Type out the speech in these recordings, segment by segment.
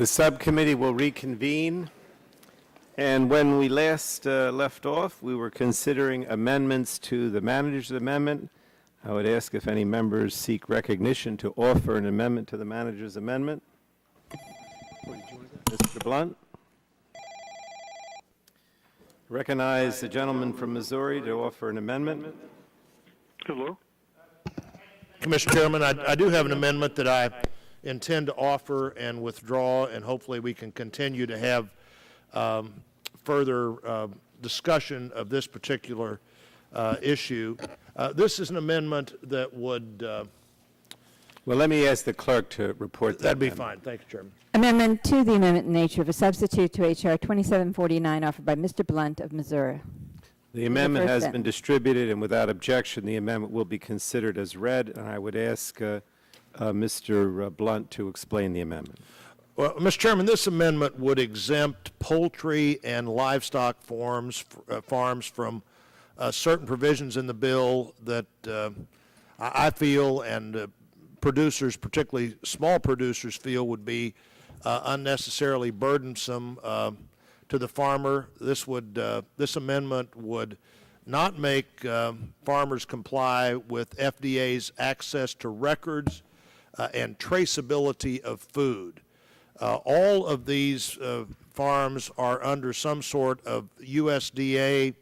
The subcommittee will reconvene, and when we last left off, we were considering amendments to the manager's amendment. I would ask if any members seek recognition to offer an amendment to the manager's amendment. Mr. Blunt. Recognize the gentleman from Missouri to offer an amendment. Hello. Mr. Chairman, I do have an amendment that I intend to offer and withdraw, and hopefully we can continue to have further discussion of this particular issue. This is an amendment that would... Well, let me ask the clerk to report that. That'd be fine. Thank you, Chairman. Amendment to the amendment in nature of a substitute to H.R. 2749 offered by Mr. Blunt of Missouri. The amendment has been distributed, and without objection, the amendment will be considered as read, and I would ask Mr. Blunt to explain the amendment. Well, Mr. Chairman, this amendment would exempt poultry and livestock farms from certain provisions in the bill that I feel and producers, particularly small producers, feel would be unnecessarily burdensome to the farmer. This amendment would not make farmers comply with FDA's access to records and traceability of food. All of these farms are under some sort of USDA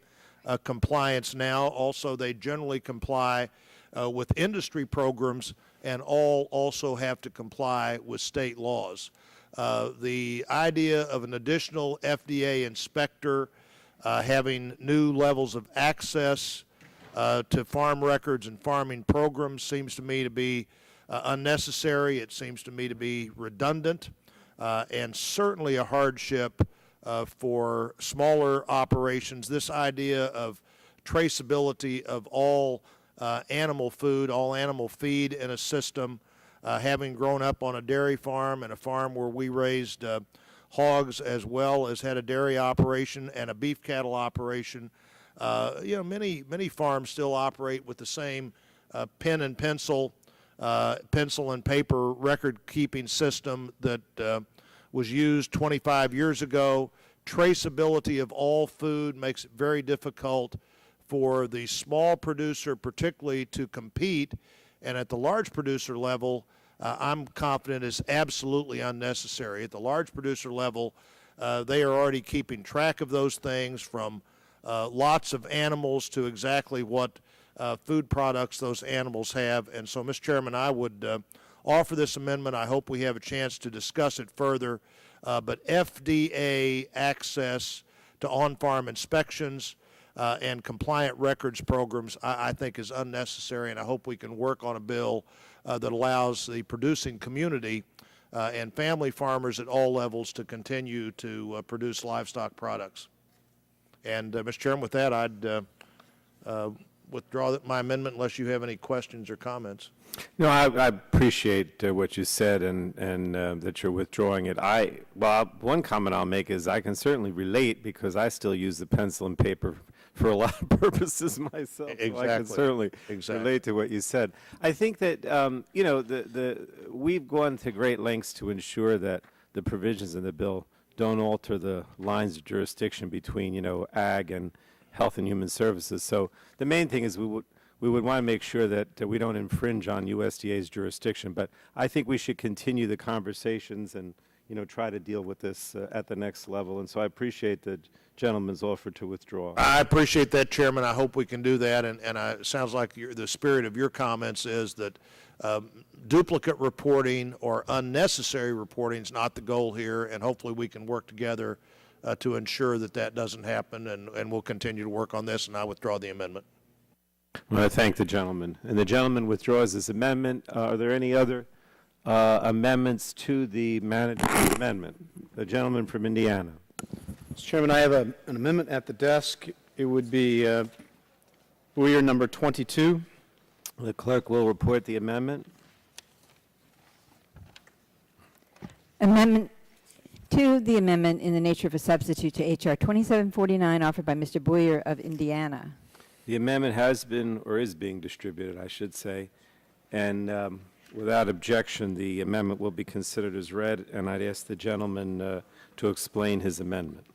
compliance now. Also, they generally comply with industry programs, and all also have to comply with state laws. The idea of an additional FDA inspector having new levels of access to farm records and farming programs seems to me to be unnecessary. It seems to me to be redundant and certainly a hardship for smaller operations. This idea of traceability of all animal food, all animal feed in a system, having grown up on a dairy farm and a farm where we raised hogs as well as had a dairy operation and a beef cattle operation. Many farms still operate with the same pen and pencil and paper record-keeping system that was used 25 years ago. Traceability of all food makes it very difficult for the small producer particularly to compete, and at the large producer level, I'm confident is absolutely unnecessary. At the large producer level, they are already keeping track of those things, from lots of animals to exactly what food products those animals have. And so, Mr. Chairman, I would offer this amendment. I hope we have a chance to discuss it further. But FDA access to on-farm inspections and compliant records programs, I think, is unnecessary, and I hope we can work on a bill that allows the producing community and family farmers at all levels to continue to produce livestock products. And, Mr. Chairman, with that, I'd withdraw my amendment unless you have any questions or comments. No, I appreciate what you said and that you're withdrawing it. One comment I'll make is I can certainly relate, because I still use the pencil and paper for a lot of purposes myself. Exactly. So I can certainly relate to what you said. I think that we've gone to great lengths to ensure that the provisions in the bill don't alter the lines of jurisdiction between ag and Health and Human Services. So the main thing is we would want to make sure that we don't infringe on USDA's jurisdiction. But I think we should continue the conversations and try to deal with this at the next level. And so I appreciate the gentleman's offer to withdraw. I appreciate that, Chairman. I hope we can do that. And it sounds like the spirit of your comments is that duplicate reporting or unnecessary reporting is not the goal here. And hopefully we can work together to ensure that that doesn't happen. And we'll continue to work on this. And I withdraw the amendment. Well, I thank the gentleman. And the gentleman withdraws his amendment. Are there any other amendments to the manager's amendment? The gentleman from Indiana. Mr. Chairman, I have an amendment at the desk. It would be Boyer number 22. The clerk will report the amendment. Amendment to the amendment in the nature of a substitute to H.R. 2749 offered by Mr. Boyer of Indiana. The amendment has been, or is being distributed, I should say. And Without objection, the amendment will be considered as read, and I'd ask the gentleman to explain his amendment.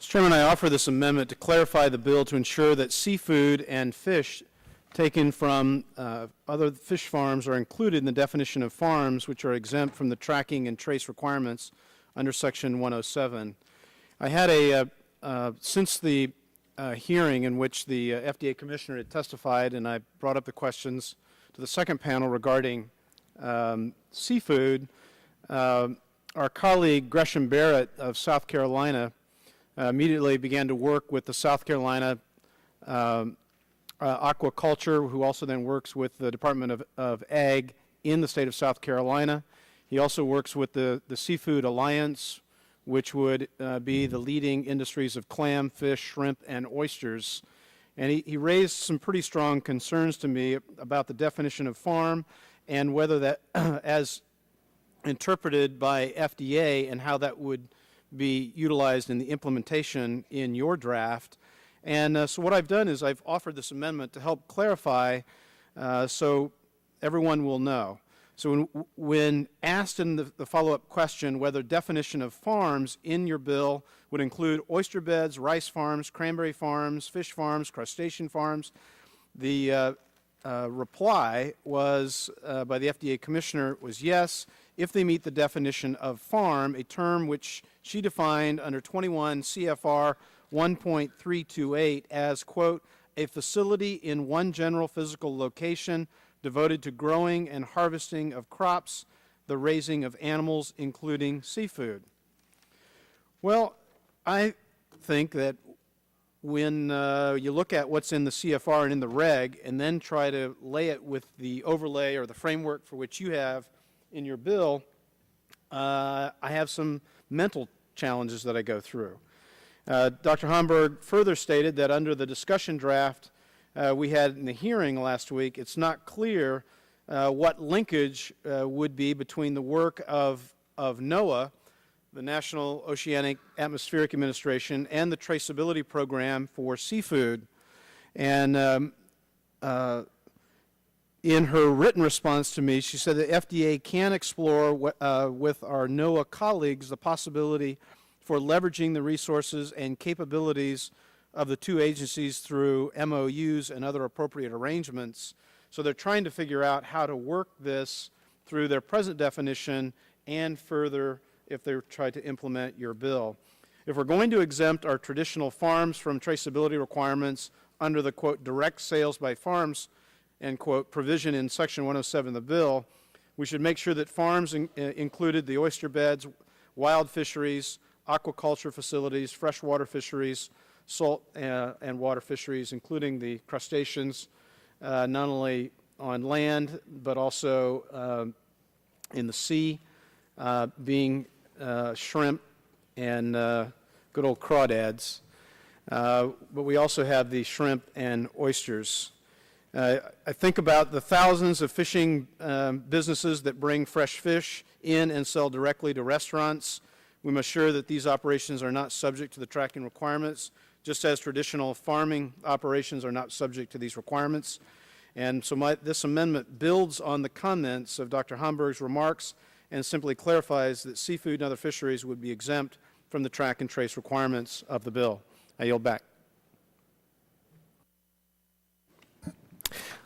Mr. Chairman, I offer this amendment to clarify the bill to ensure that seafood and fish taken from other fish farms are included in the definition of farms, which are exempt from the tracking and trace requirements under Section 107. I had since the hearing in which the FDA Commissioner had testified, and I brought up the questions to the second panel regarding seafood, our colleague Gresham Barrett of South Carolina immediately began to work with the South Carolina Aquaculture, who also then works with the Department of Ag in the state of South Carolina. He also works with the Seafood Alliance, which would be the leading industries of clam, fish, shrimp, and oysters. And he raised some pretty strong concerns to me about the definition of farm and whether that, as interpreted by FDA, and how that would be utilized in the implementation in your draft. And so what I've done is I've offered this amendment to help clarify so everyone will know. So when asked in the follow-up question whether definition of farms in your bill would include oyster beds, rice farms, cranberry farms, fish farms, crustacean farms, the reply was by the FDA Commissioner was yes, if they meet the definition of farm, a term which she defined under 21 CFR 1.328 as, quote, a facility in one general physical location devoted to growing and harvesting of crops, the raising of animals, including seafood. Well, I think that when you look at what's in the CFR and in the reg and then try to lay it with the overlay or the framework for which you have in your bill, I have some mental challenges that I go through. Dr. Homburg further stated that under the discussion draft we had in the hearing last week, it's not clear what linkage would be between the work of NOAA, the National Oceanic Atmospheric Administration, and the traceability program for seafood. And in her written response to me, she said that FDA can explore with our NOAA colleagues the possibility for leveraging the resources and capabilities of the two agencies through MOUs and other appropriate arrangements. So they're trying to figure out how to work this through their present definition and further if they try to implement your bill. If we're going to exempt our traditional farms from traceability requirements under the, quote, direct sales by farms, end quote, provision in Section 107 of the bill, we should make sure that farms included the oyster beds, wild fisheries, aquaculture facilities, freshwater fisheries, salt and water fisheries, including the crustaceans, not only on land but also in the sea, being shrimp and good old crawdads. But we also have the shrimp and oysters. I think about the thousands of fishing businesses that bring fresh fish in and sell directly to restaurants. We must ensure that these operations are not subject to the tracking requirements, just as traditional farming operations are not subject to these requirements. And so this amendment builds on the comments of Dr. Homburg's remarks and simply clarifies that seafood and other fisheries would be exempt from the track and trace requirements of the bill. I yield back.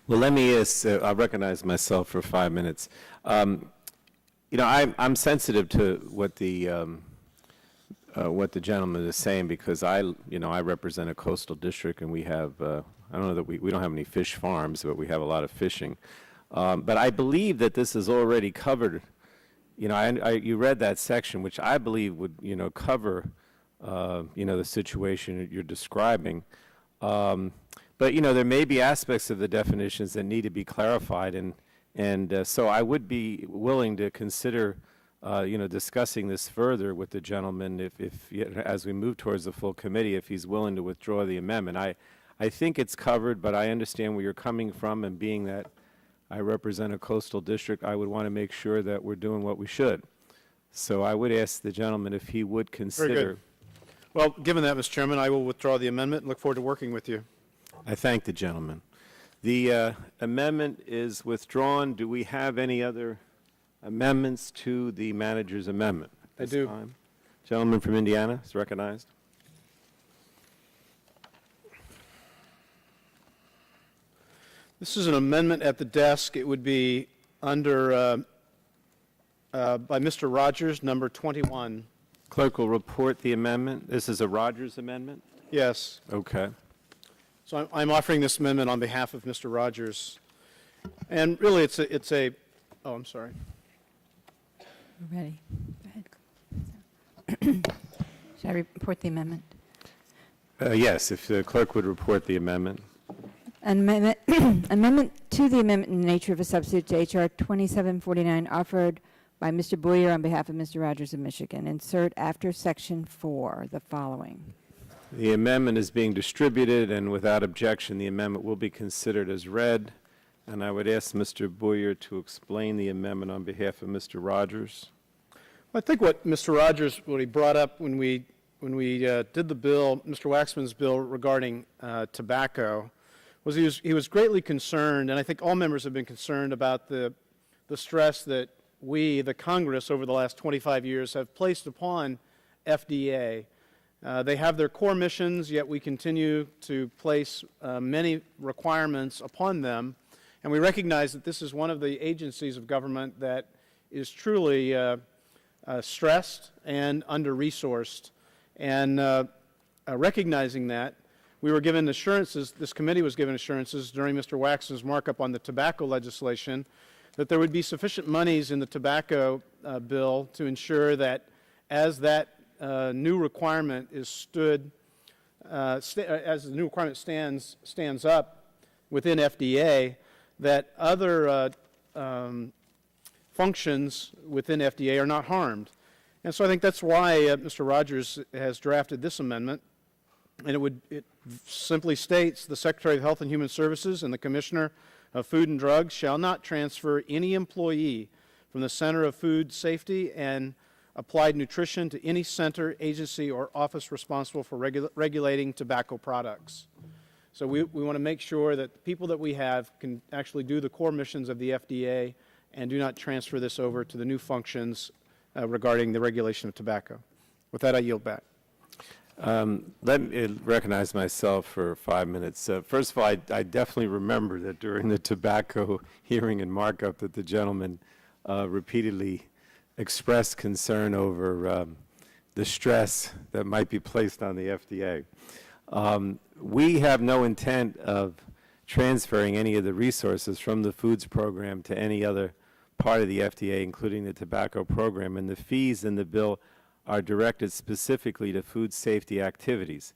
Well, let me I'll recognize myself for 5 minutes. You know, I'm sensitive to what the gentleman is saying because I represent a coastal district and we have, I don't know that we don't have any fish farms, but we have a lot of fishing. But I believe that this is already covered. You know, you read that section, which I believe would, cover, the situation you're describing. But, there may be aspects of the definitions that need to be clarified, and so I would be willing to consider, discussing this further with the gentleman if as we move towards the full committee, if he's willing to withdraw the amendment. I think it's covered, but I understand where you're coming from, and being that I represent a coastal district, I would want to make sure that we're doing what we should. So I would ask the gentleman if he would consider. Very good. Well, given that, Mr. Chairman, I will withdraw the amendment and look forward to working with you. I thank the gentleman. The amendment is withdrawn. Do we have any other amendments to the manager's amendment? I This do. time? Gentleman from Indiana is recognized. This is an amendment at the desk. It would be under, by Mr. Rogers, number 21. Clerk will report the amendment. This is a Rogers amendment? Yes. Okay. So I'm offering this amendment on behalf of Mr. Rogers. And really, it's a, oh, I'm sorry. We're ready. Go ahead. Should I report the amendment? Yes, if the clerk would report the amendment. Amendment, amendment to the amendment in the nature of a substitute to H.R. 2749 offered by Mr. Boyer on behalf of Mr. Rogers of Michigan. Insert after Section 4 the following. The amendment is being distributed, and without objection, the amendment will be considered as read. And I would ask Mr. Boyer to explain the amendment on behalf of Mr. Rogers. I think what Mr. Rogers, what he brought up when we did the bill, Mr. Waxman's bill regarding tobacco, was he was greatly concerned, and I think all members have been concerned about the stress that we, the Congress, over the last 25 years have placed upon FDA. They have their core missions, yet we continue to place many requirements upon them, and we recognize that this is one of the agencies of government that is truly stressed and under-resourced. And recognizing that, we were given assurances, this committee was given assurances during Mr. Waxman's markup on the tobacco legislation, that there would be sufficient monies in the tobacco bill to ensure that as that new requirement is as the new requirement stands up within FDA, that other functions within FDA are not harmed. And so I think that's why Mr. Rogers has drafted this amendment. And it simply states, the Secretary of Health and Human Services and the Commissioner of Food and Drugs shall not transfer any employee from the Center of Food Safety and Applied Nutrition to any center, agency, or office responsible for regulating tobacco products. So we want to make sure that the people that we have can actually do the core missions of the FDA and do not transfer this over to the new functions regarding the regulation of tobacco. With that, I yield back. Let me recognize myself for 5 minutes. First of all, I definitely remember that during the tobacco hearing and markup that the gentleman repeatedly expressed concern over the stress that might be placed on the FDA. We have no intent of transferring any of the resources from the foods program to any other part of the FDA, including the tobacco program, and the fees in the bill are directed specifically to food safety activities.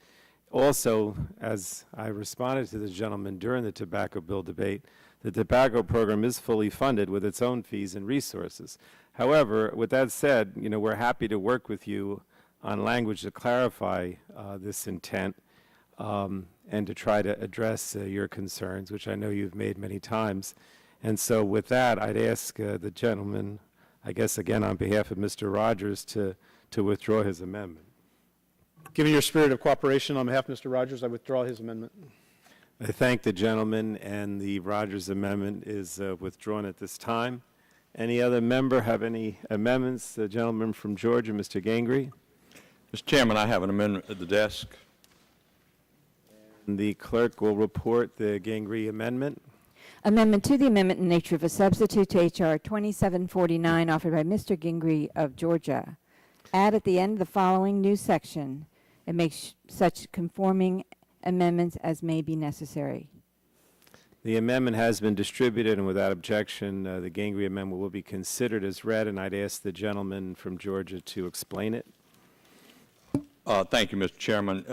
Also, as I responded to the gentleman during the tobacco bill debate, the tobacco program is fully funded with its own fees and resources. However, with that said, we're happy to work with you on language to clarify this intent and to try to address your concerns, which I know you've made many times. And so with that, I'd ask the gentleman, I guess again on behalf of Mr. Rogers, to withdraw his amendment. Given your spirit of cooperation on behalf of Mr. Rogers, I withdraw his amendment. I thank the gentleman, and the Rogers amendment is withdrawn at this time. Any other member have any amendments? The gentleman from Georgia, Mr. Gangry. Mr. Chairman, I have an amendment at the desk. And the clerk will report the Gangry amendment. Amendment to the amendment in the nature of a substitute to H.R. 2749 offered by Mr. Gingrey of Georgia. Add at the end of the following new section and make such conforming amendments as may be necessary. The amendment has been distributed, and without objection, the Gangry amendment will be considered as read, and I'd ask the gentleman from Georgia to explain it. Thank you, Mr. Chairman.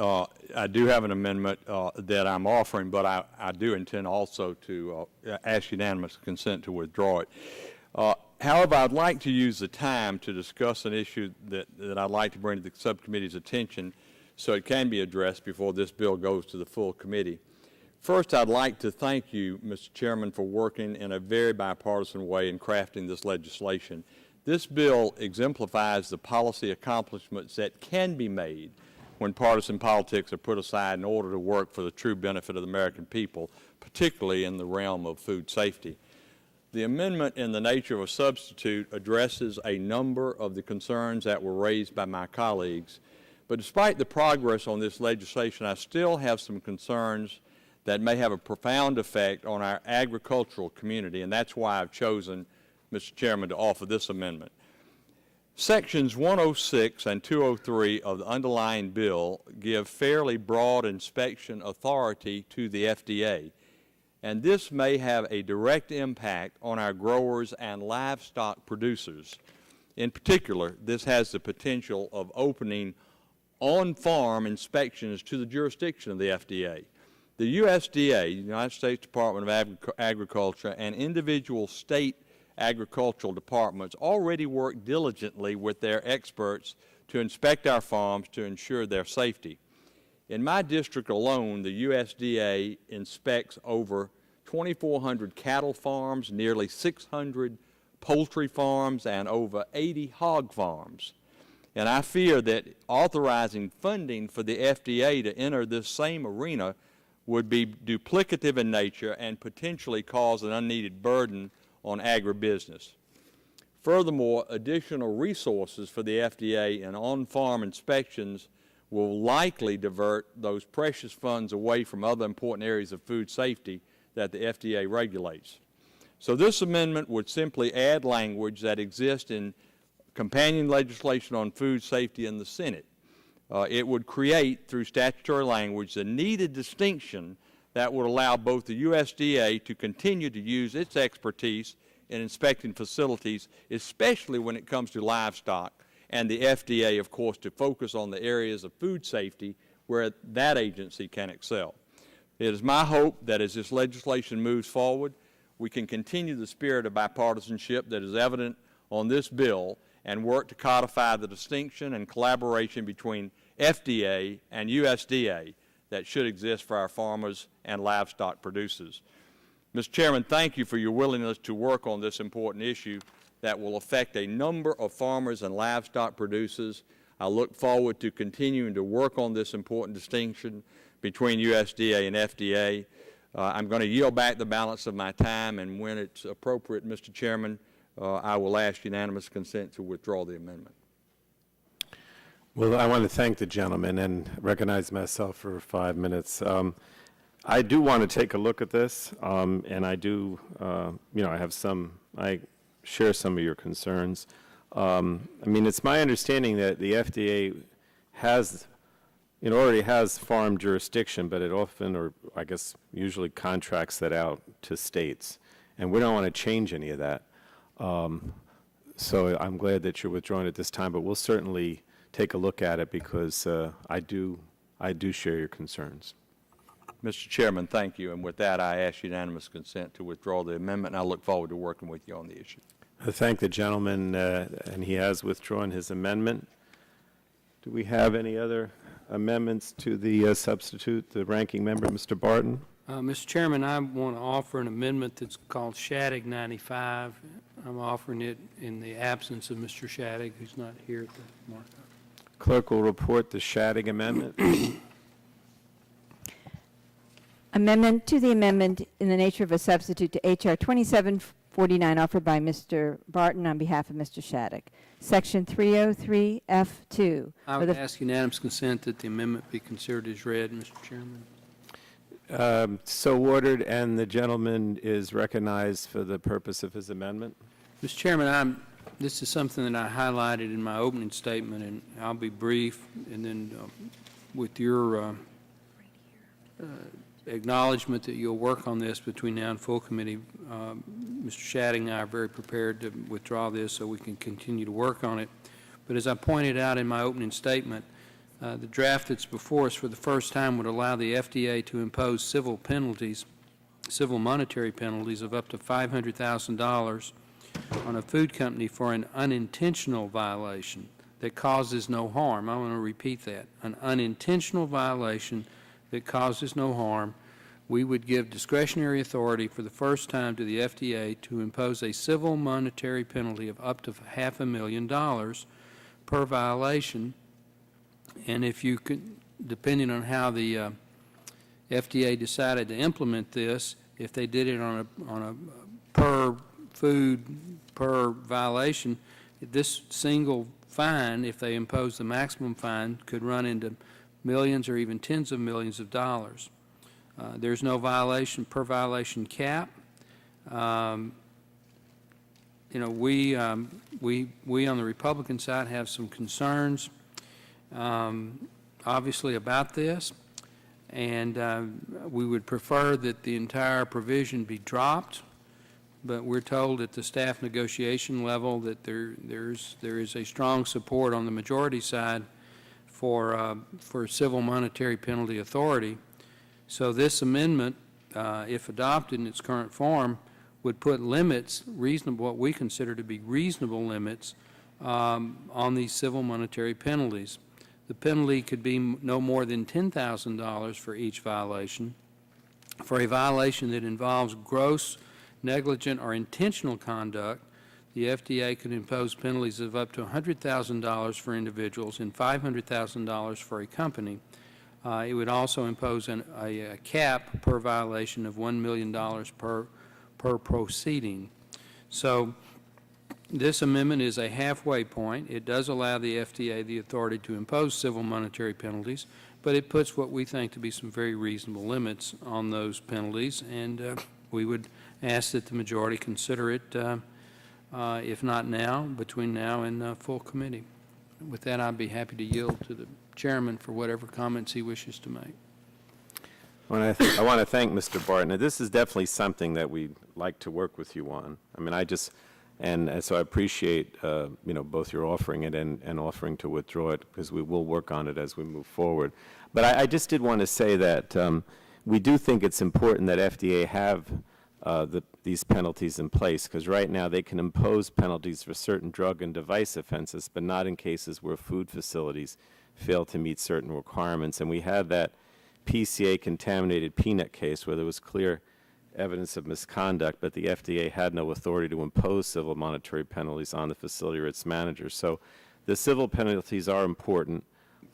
I do have an amendment that I'm offering, but I do intend also to ask unanimous consent to withdraw it. However, I'd like to use the time to discuss an issue that I'd like to bring to the subcommittee's attention so it can be addressed before this bill goes to the full committee. First, I'd like to thank you, Mr. Chairman, for working in a very bipartisan way in crafting this legislation. This bill exemplifies the policy accomplishments that can be made when partisan politics are put aside in order to work for the true benefit of the American people, particularly in the realm of food safety. The amendment in the nature of a substitute addresses a number of the concerns that were raised by my colleagues, but despite the progress on this legislation, I still have some concerns that may have a profound effect on our agricultural community, and that's why I've chosen, Mr. Chairman, to offer this amendment. Sections 106 and 203 of the underlying bill give fairly broad inspection authority to the FDA, and this may have a direct impact on our growers and livestock producers. In particular, this has the potential of opening on-farm inspections to the jurisdiction of the FDA. The USDA, the United States Department of Agriculture, and individual state agricultural departments already work diligently with their experts to inspect our farms to ensure their safety. In my district alone, the USDA inspects over 2,400 cattle farms, nearly 600 poultry farms, and over 80 hog farms. And I fear that authorizing funding for the FDA to enter this same arena would be duplicative in nature and potentially cause an unneeded burden on agribusiness. Furthermore, additional resources for the FDA and on-farm inspections will likely divert those precious funds away from other important areas of food safety that the FDA regulates. So this amendment would simply add language that exists in companion legislation on food safety in the Senate. It would create, through statutory language, the needed distinction that would allow both the USDA to continue to use its expertise in inspecting facilities, especially when it comes to livestock, and the FDA, of course, to focus on the areas of food safety where that agency can excel. It is my hope that as this legislation moves forward, we can continue the spirit of bipartisanship that is evident on this bill and work to codify the distinction and collaboration between FDA and USDA that should exist for our farmers and livestock producers. Mr. Chairman, thank you for your willingness to work on this important issue that will affect a number of farmers and livestock producers. I look forward to continuing to work on this important distinction between USDA and FDA. I'm going to yield back the balance of my time, and when it's appropriate, Mr. Chairman, I will ask unanimous consent to withdraw the amendment. Well, I want to thank the gentleman and recognize myself for 5 minutes. I do want to take a look at this, and I do, I share some of your concerns. I mean, it's my understanding that the FDA already has farm jurisdiction, but it often, or I guess usually, contracts that out to states, and we don't want to change any of that. So I'm glad that you're withdrawing at this time, but we'll certainly take a look at it because I do share your concerns. Mr. Chairman, thank you. And with that, I ask unanimous consent to withdraw the amendment, and I look forward to working with you on the issue. I thank the gentleman, and he has withdrawn his amendment. Do we have any other amendments to the substitute, the ranking member, Mr. Barton? Mr. Chairman, I want to offer an amendment that's called Shadegg 95. I'm offering it in the absence of Mr. Shadegg, who's not here at the markup. Clerk will report the Shadegg amendment. Amendment to the amendment in the nature of a substitute to H.R. 2749 offered by Mr. Barton on behalf of Mr. Shadegg. Section 303F2. I would ask unanimous consent that the amendment be considered as read, Mr. Chairman. So ordered, and the gentleman is recognized for the purpose of his amendment. Mr. Chairman, this is something that I highlighted in my opening statement, and I'll be brief, and then with your acknowledgement that you'll work on this between now and full committee, Mr. Shadegg and I are very prepared to withdraw this so we can continue to work on it. But as I pointed out in my opening statement, the draft that's before us for the first time would allow the FDA to impose civil monetary penalties of up to $500,000 on a food company for an unintentional violation that causes no harm. I want to repeat that. An unintentional violation that causes no harm. We would give discretionary authority for the first time to the FDA to impose a civil monetary penalty of up to $500,000 per violation And if you could, depending on how the FDA decided to implement this, if they did it on a per food, per violation, this single fine, if they impose the maximum fine, could run into millions or even tens of millions of dollars. There's no violation per violation cap. You know, we on the Republican side have some concerns, obviously, about this, and we would prefer that the entire provision be dropped. But we're told at the staff negotiation level that there is a strong support on the majority side for civil monetary penalty authority. So this amendment, if adopted in its current form, would put limits, reasonable, what we consider to be reasonable limits, on these civil monetary penalties. The penalty could be no more than $10,000 for each violation. For a violation that involves gross, negligent, or intentional conduct, the FDA could impose penalties of up to $100,000 for individuals and $500,000 for a company. It would also impose a cap per violation of $1 million per proceeding. So this amendment is a halfway point. It does allow the FDA the authority to impose civil monetary penalties, but it puts what we think to be some very reasonable limits on those penalties, and we would ask that the majority consider it, if not now, between now and full committee. With that, I'd be happy to yield to the chairman for whatever comments he wishes to make. I want to thank Mr. Barton. This is definitely something that we'd like to work with you on. I mean, so I appreciate, both your offering it and offering to withdraw it, because we will work on it as we move forward. But I just did want to say that we do think it's important that FDA have these penalties in place, because right now they can impose penalties for certain drug and device offenses, but not in cases where food facilities fail to meet certain requirements. And we had that PCA contaminated peanut case where there was clear evidence of misconduct, but the FDA had no authority to impose civil monetary penalties on the facility or its managers. So the civil penalties are important,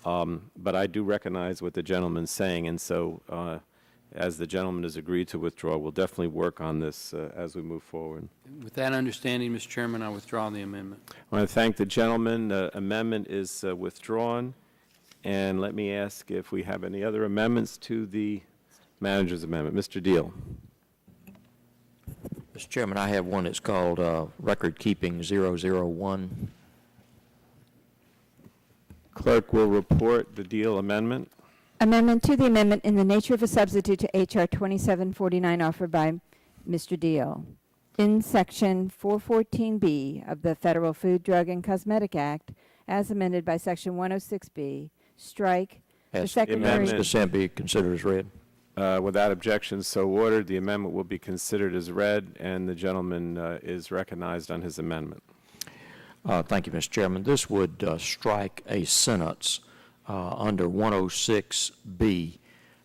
but I do recognize what the gentleman's saying, and so as the gentleman has agreed to withdraw, we'll definitely work on this as we move forward. With that understanding, Mr. Chairman, I withdraw the amendment. I want to thank the gentleman. The amendment is withdrawn. And let me ask if we have any other amendments to the manager's amendment. Mr. Deal. Mr. Chairman, I have one that's called Record Keeping 001. Clerk will report the Deal amendment. Amendment to the amendment in the nature of a substitute to H.R. 2749 offered by Mr. Deal. In Section 414B of the Federal Food, Drug, and Cosmetic Act, as amended by Section 106B, strike the Ask secondary... amendment. consent be considered as read. Without objection, so ordered. The amendment will be considered as read, and the gentleman is recognized on his amendment. Thank you, Mr. Chairman. This would strike a sentence under 106B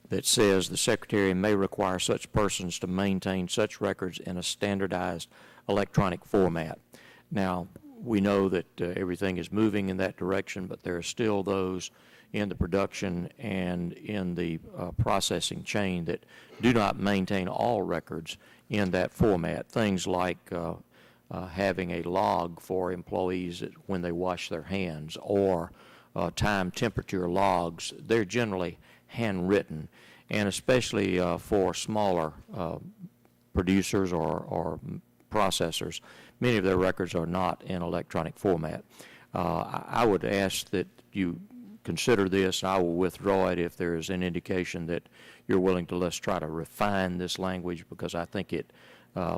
that says the Secretary may require such persons to maintain such records in a standardized electronic format. Now, we know that everything is moving in that direction, but there are still those in the production and in the processing chain that do not maintain all records in that format. Things like having a log for employees when they wash their hands, or time temperature logs. They're generally handwritten, and especially for smaller producers or processors, many of their records are not in electronic format. I would ask that you consider this. I will withdraw it if there is an indication that you're willing to let's try to refine this language, because I think it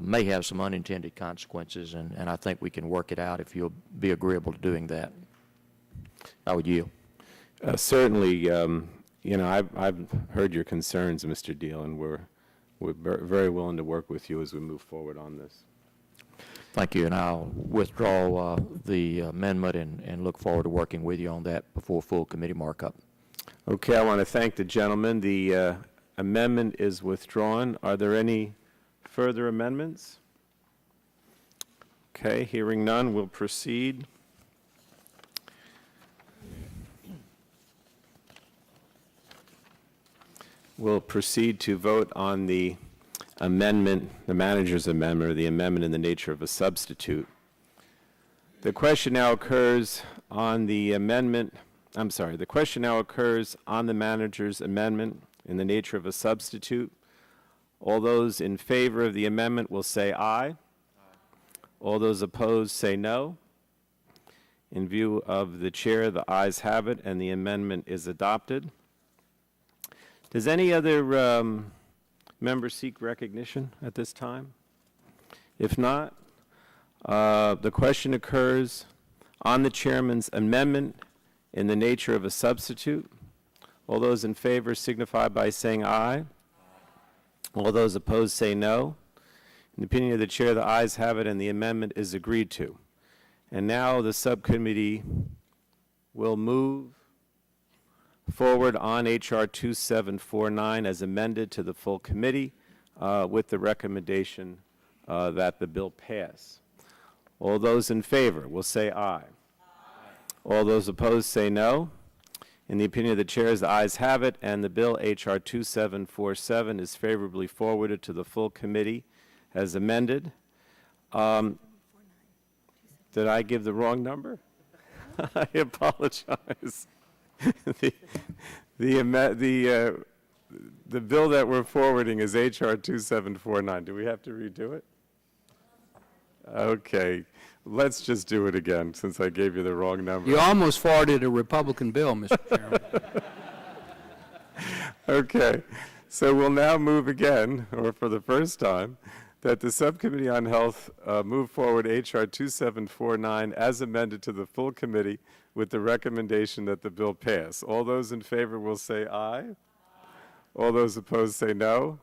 may have some unintended consequences, and I think we can work it out if you'll be agreeable to doing that. I would yield. Certainly, I've heard your concerns, Mr. Deal, and we're very willing to work with you as we move forward on this. Thank you, and I'll withdraw the amendment and look forward to working with you on that before full committee markup. Okay, I want to thank the gentleman. The amendment is withdrawn. Are there any further amendments? Okay, hearing none, we'll proceed. we'll proceed to vote on the amendment, the manager's amendment, or the amendment in the nature of a substitute. The question now occurs on the amendment, the question now occurs on the manager's amendment in the nature of a substitute. All those in favor of the amendment will say aye. All those opposed say no. In view of the chair, the ayes have it, and the amendment is adopted. Does any other member seek recognition at this time? If not, the question occurs on the chairman's amendment in the nature of a substitute. All those in favor signify by saying aye. All those opposed say no. In the opinion of the chair, the ayes have it, and the amendment is agreed to. And now the subcommittee will move forward on H.R. 2749 as amended to the full committee with the recommendation that the bill pass. All those in favor will say aye. All those opposed say no. In the opinion of the chairs, the ayes have it, and the bill H.R. 2747 is favorably forwarded to the full committee as amended. Did I give the wrong number? I apologize. The bill that we're forwarding is H.R. 2749. Do we have to redo it? Okay. Let's just do it again, since I gave you the wrong number. You almost forwarded a Republican bill, Mr. Chairman. Okay. So we'll now move again, or for the first time, that the Subcommittee on Health move forward H.R. 2749 as amended to the full committee with the recommendation that the bill pass. All those in favor will say aye. All those opposed say no.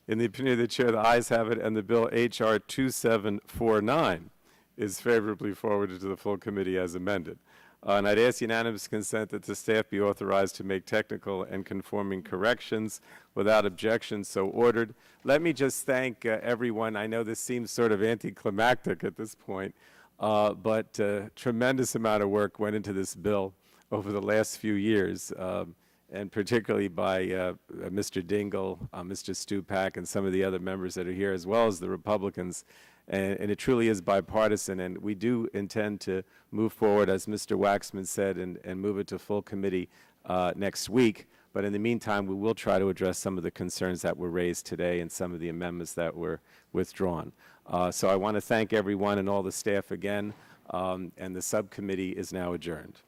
In the opinion of the chair, the ayes have it, and the bill H.R. 2749 is favorably forwarded to the full committee as amended. And I'd ask unanimous consent that the staff be authorized to make technical and conforming corrections without objection, so ordered. Let me just thank everyone. I know this seems sort of anticlimactic at this point, but tremendous amount of work went into this bill over the last few years, and particularly by Mr. Dingell, Mr. Stupak, and some of the other members that are here, as well as the Republicans. And it truly is bipartisan, and we do intend to move forward, as Mr. Waxman said, and move it to full committee next week. But in the meantime, we will try to address some of the concerns that were raised today and some of the amendments that were withdrawn. So I want to thank everyone and all the staff again, and the subcommittee is now adjourned.